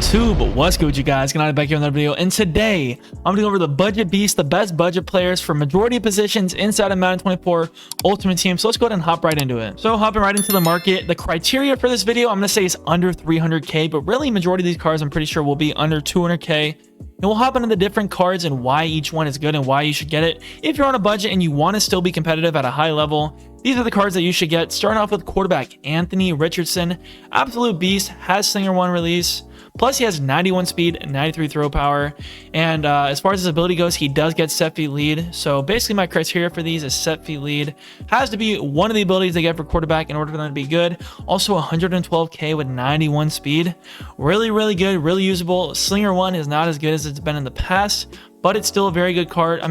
YouTube, what's good with you guys? Gniady back here in another video, and today I'm gonna go over the budget beast, the best budget players for majority of positions inside of Madden 24 Ultimate Team. So let's go ahead and hop right into it. So hopping right into the market, the criteria for this video I'm gonna say is under 300k, but really majority of these cards I'm pretty sure will be under 200k. And we'll hop into the different cards and why each one is good and why you should get it. If you're on a budget and you want to still be competitive at a high level, these are the cards that you should get. Starting off with quarterback Anthony Richardson, absolute beast, has Slinger 1 release. Plus, he has 91 speed, 93 throw power. And as far as his ability goes, he does get set feet lead. So basically, my criteria for these is set feet lead. Has to be one of the abilities they get for quarterback in order for them to be good. Also, 112k with 91 speed. Really, really good, really usable. Slinger 1 is not as good as it's been in the past, but it's still a very good card.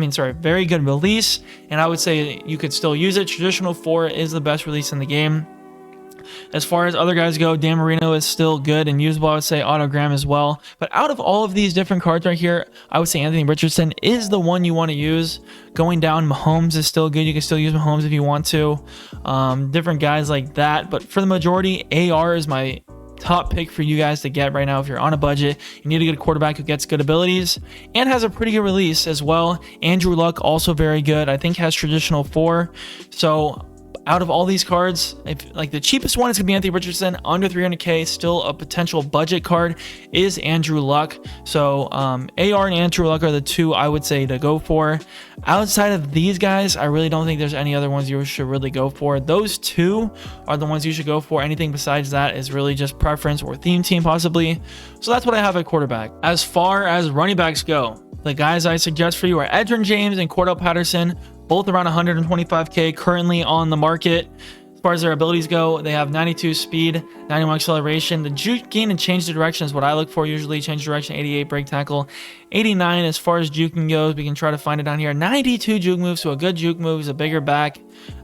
Very good release. And I would say you could still use it. Traditional 4 is the best release in the game. As far as other guys go, Dan Marino is still good and usable. I would say Autogram as well. But out of all of these different cards right here, I would say Anthony Richardson is the one you want to use. Going down, Mahomes is still good. You can still use Mahomes if you want to. Different guys like that. But for the majority, AR is my top pick for you guys to get right now. If you're on a budget, you need a good quarterback who gets good abilities and has a pretty good release as well. Andrew Luck, also very good. I think has traditional 4. So out of all these cards, the cheapest one is gonna be Anthony Richardson, under 300k. Still a potential budget card is Andrew Luck. So AR and Andrew Luck are the two I would say to go for. Outside of these guys, I really don't think there's any other ones you should really go for. Those two are the ones you should go for. Anything besides that is really just preference or theme team possibly. So that's what I have at quarterback. As far as running backs go, the guys I suggest for you are Edgerrin James and Cordell Patterson, both around 125k currently on the market. As far as their abilities go, they have 92 speed, 91 acceleration. The juke gain and change the direction is what I look for usually. Change direction, 88 break tackle, 89 as far as juking goes. We can try to find it down here. 92 juke moves, so a good juke move is a bigger back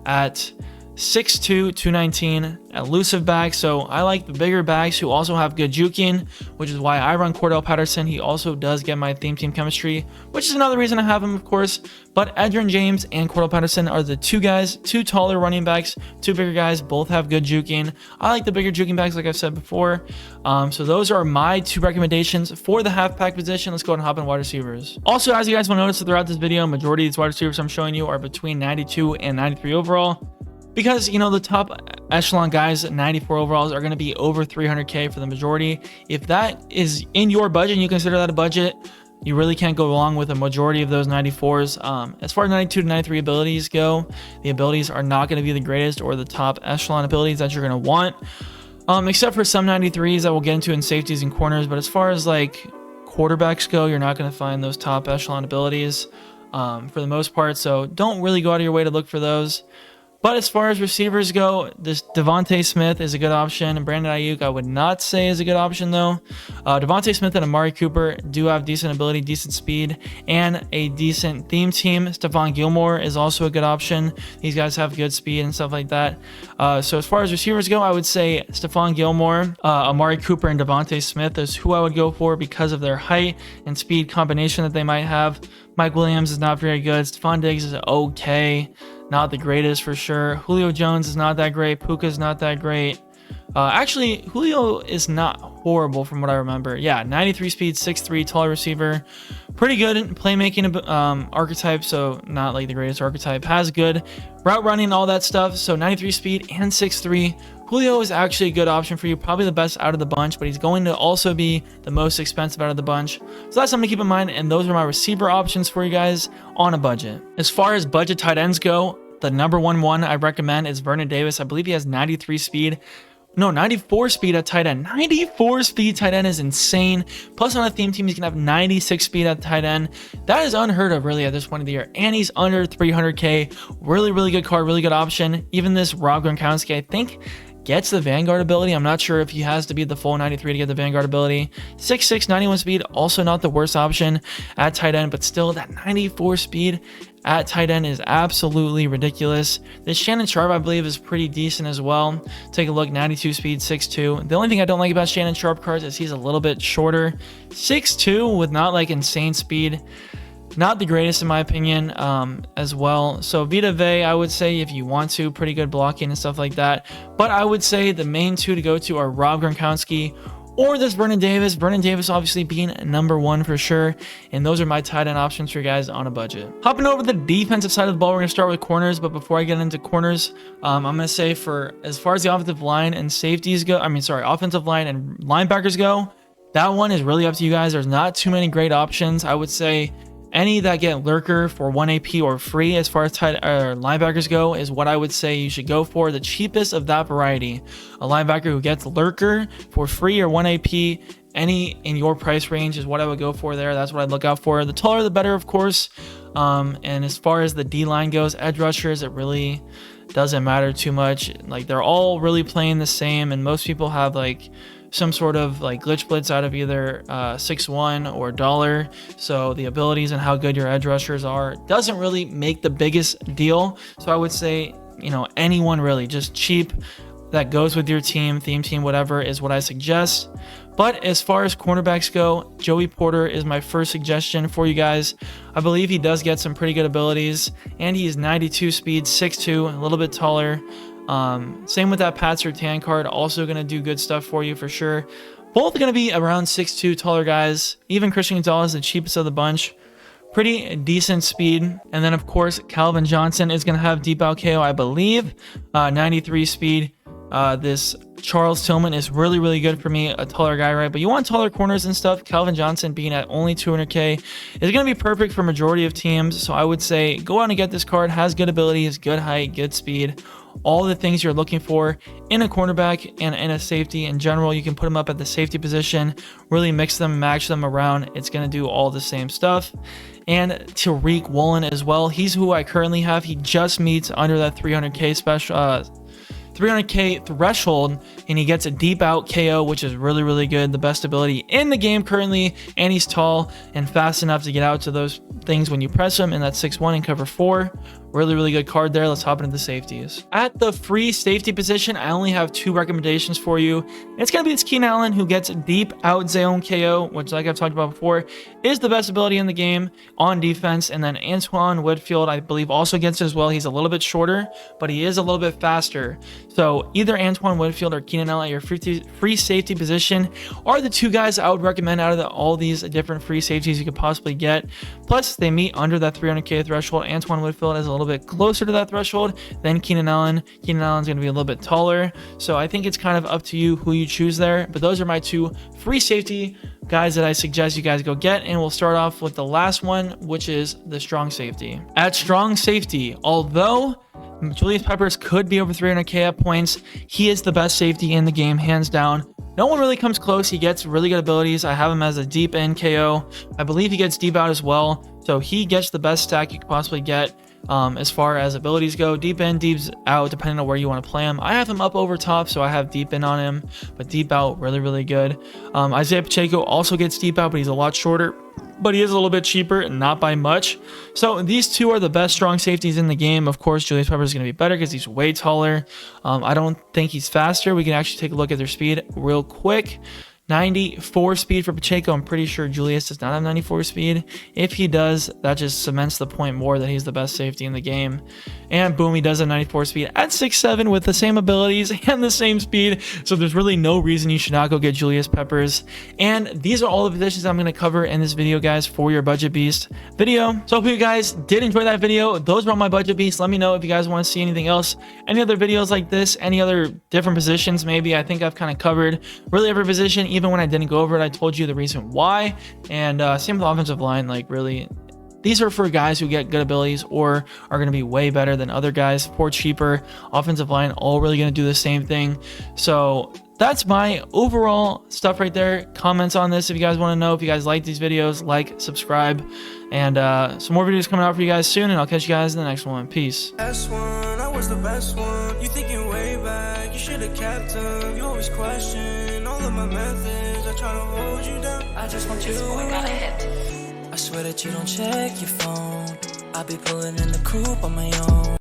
at 6'2", 219, elusive back. So I like the bigger backs who also have good juking, which is why I run Cordell Patterson. He also does get my theme team chemistry, which is another reason I have him, of course. But Edgerrin James and Cordell Patterson are the two guys, two taller running backs, two bigger guys, both have good juking. I like the bigger juking backs, like I've said before. So those are my two recommendations for the halfback position. Let's go ahead and hop in wide receivers. Also, as you guys will notice throughout this video, majority of these wide receivers I'm showing you are between 92 and 93 overall. Because, you know, the top echelon guys, 94 overalls, are going to be over 300k for the majority. If that is in your budget and you consider that a budget, you really can't go wrong with a majority of those 94s. As far as 92 to 93 abilities go, the abilities are not going to be the greatest or the top echelon abilities that you're going to want. Except for some 93s that we'll get into in safeties and corners. But as far as like quarterbacks go, you're not going to find those top echelon abilities for the most part. So don't really go out of your way to look for those. But as far as receivers go, this Devontae Smith is a good option. And Brandon Ayuk, I would not say is a good option, though. Devontae Smith and Amari Cooper do have decent ability, decent speed, and a decent theme team. Stephon Gilmore is also a good option. These guys have good speed and stuff like that. So as far as receivers go, I would say Stephon Gilmore, Amari Cooper, and Devontae Smith is who I would go for because of their height and speed combination that they might have. Mike Williams is not very good. Stephon Diggs is okay. Not the greatest for sure. Julio Jones is not that great. Puka is not that great. Actually, Julio is not horrible from what I remember. Yeah, 93 speed, 6'3", tall receiver. Pretty good in playmaking archetype, so not like the greatest archetype. Has good route running, all that stuff. So 93 speed and 6'3". Julio is actually a good option for you, probably the best out of the bunch, but he's going to also be the most expensive out of the bunch. So that's something to keep in mind, and those are my receiver options for you guys on a budget. As far as budget tight ends go, the number one I recommend is Vernon Davis. I believe he has 93 speed. No, 94 speed at tight end. 94 speed tight end is insane. Plus on a theme team, he's going to have 96 speed at tight end. That is unheard of really at this point of the year. And he's under 300k. Really, really good card, really good option. Even this Rob Gronkowski, I think, gets the Vanguard ability. I'm not sure if he has to be the full 93 to get the Vanguard ability. 6'6", 91 speed, also not the worst option at tight end, but still that 94 speed at tight end is absolutely ridiculous. This Shannon Sharp, I believe, is pretty decent as well. Take a look, 92 speed, 6'2". The only thing I don't like about Shannon Sharp cards is he's a little bit shorter. 6'2" with not like insane speed. Not the greatest in my opinion as well. So Vita Vea, I would say if you want to, pretty good blocking and stuff like that. But I would say the main two to go to are Rob Gronkowski or this Vernon Davis. Vernon Davis obviously being number one for sure. And those are my tight end options for you guys on a budget. Hopping over the defensive side of the ball, we're going to start with corners. But before I get into corners, I'm going to say for as far as the offensive line and safeties go, offensive line and linebackers go, that one is really up to you guys. There's not too many great options. I would say any that get lurker for 1 AP or free as far as linebackers go is what I would say you should go for. The cheapest of that variety, a linebacker who gets lurker for free or 1 AP, any in your price range is what I would go for there. That's what I'd look out for. The taller the better, of course. And as far as the D line goes, edge rushers, it really doesn't matter too much. Like they're all really playing the same, and most people have like some sort of like glitch blitz out of either 6-1 or dollar. So the abilities and how good your edge rushers are doesn't really make the biggest deal. So I would say, you know, anyone really, just cheap that goes with your team, theme team, whatever is what I suggest. But as far as cornerbacks go, Joey Porter is my first suggestion for you guys. I believe he does get some pretty good abilities, and he's 92 speed, 6'2", a little bit taller. Same with that Pat Surtain card, also going to do good stuff for you for sure. Both going to be around 6'2", taller guys. Even Christian Gonzalez, the cheapest of the bunch. Pretty decent speed. And then, of course, Calvin Johnson is going to have deep out KO, I believe. 93 speed. This Charles Tillman is really, really good for me, a taller guy, right? But you want taller corners and stuff. Calvin Johnson being at only 200K is going to be perfect for majority of teams. So I would say go out and get this card. Has good abilities, good height, good speed. All the things you're looking for in a cornerback and in a safety in general. You can put them up at the safety position, really mix them, match them around. It's going to do all the same stuff. And Tariq Woolen as well. He's who I currently have. He just meets under that 300K special 300K threshold, and he gets a deep out KO, which is really, really good. The best ability in the game currently, and he's tall and fast enough to get out to those things when you press him in that 6'1" and cover 4. Really, really good card there. Let's hop into the safeties. At the free safety position, I only have 2 recommendations for you. It's going to be this Keenan Allen, who gets deep out zone KO, which, like I've talked about before, is the best ability in the game on defense. And then Antoine Whitfield, I believe, also gets it as well. He's a little bit shorter, but he is a little bit faster. So either Antoine Whitfield or Keenan Allen at your free safety position are the 2 guys I would recommend out of all these different free safeties you could possibly get. Plus, they meet under that 300K threshold. Antoine Whitfield is a little bit closer to that threshold than Keenan Allen. Keenan Allen's going to be a little bit taller. So I think it's kind of up to you who you choose there. But those are my 2 free safety guys that I suggest you guys go get. And we'll start off with the last one, which is the strong safety. At strong safety, although Julius Peppers could be over 300K at points, he is the best safety in the game, hands down. No one really comes close. He gets really good abilities. I have him as a deep in KO. I believe he gets deep out as well. So he gets the best stack you could possibly get as far as abilities go. Deep in, deep out, depending on where you want to play him. I have him up over top, so I have deep in on him, but deep out, really, really good. Isaiah Pacheco also gets deep out, but he's a lot shorter. But he is a little bit cheaper, not by much. So these 2 are the best strong safeties in the game. Of course, Julius Peppers is going to be better because he's way taller. I don't think he's faster. We can actually take a look at their speed real quick. 94 speed for Pacheco. I'm pretty sure Julius does not have 94 speed. If he does, that just cements the point more that he's the best safety in the game. And boom, he does have 94 speed at 6'7" with the same abilities and the same speed. So there's really no reason you should not go get Julius Peppers. And these are all the positions I'm going to cover in this video, guys, for your Budget Beast video. So I hope you guys did enjoy that video. Those were all my Budget Beasts. Let me know if you guys want to see anything else, any other videos like this, any other different positions maybe. I think I've kind of covered really every position. Even when I didn't go over it, I told you the reason why. And same with the offensive line. Like, really, these are for guys who get good abilities or are going to be way better than other guys for cheaper. Offensive line, all really going to do the same thing. So that's my overall stuff right there. Comments on this if you guys want to know. If you guys like these videos, like, subscribe, and some more videos coming out for you guys soon. And I'll catch you guys in the next one. Peace. I was the best one. You thinking way back, you should have kept them. You always question all of my methods. I try to hold you down. I just want you to got a hit. I swear that you don't check your phone. I be pulling in the coupe on my own.